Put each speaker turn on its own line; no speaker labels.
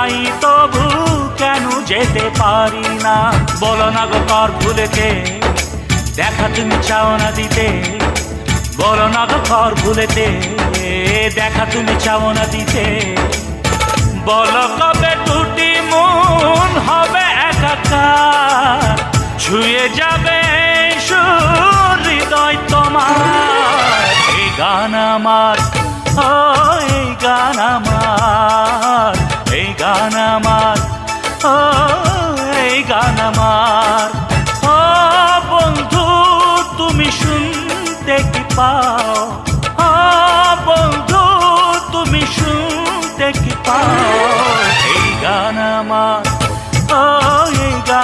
চাই তবু কেন যেতে পারি না? বলো না গো কর ভুলেতে দেখা তুমি চাও না দিতে, বলো না গো কর ভুলেতে দেখা তুমি চাও না দিতে। বলো কবে দুটি মন হবে একাকার, ছুঁয়ে যাবে হৃদয় তোমার। এই গান আমার, ও এই গান আমার, এই গান আমার, ও এই গান আমার। ও বন্ধু তুমি শুনতে কি পাও?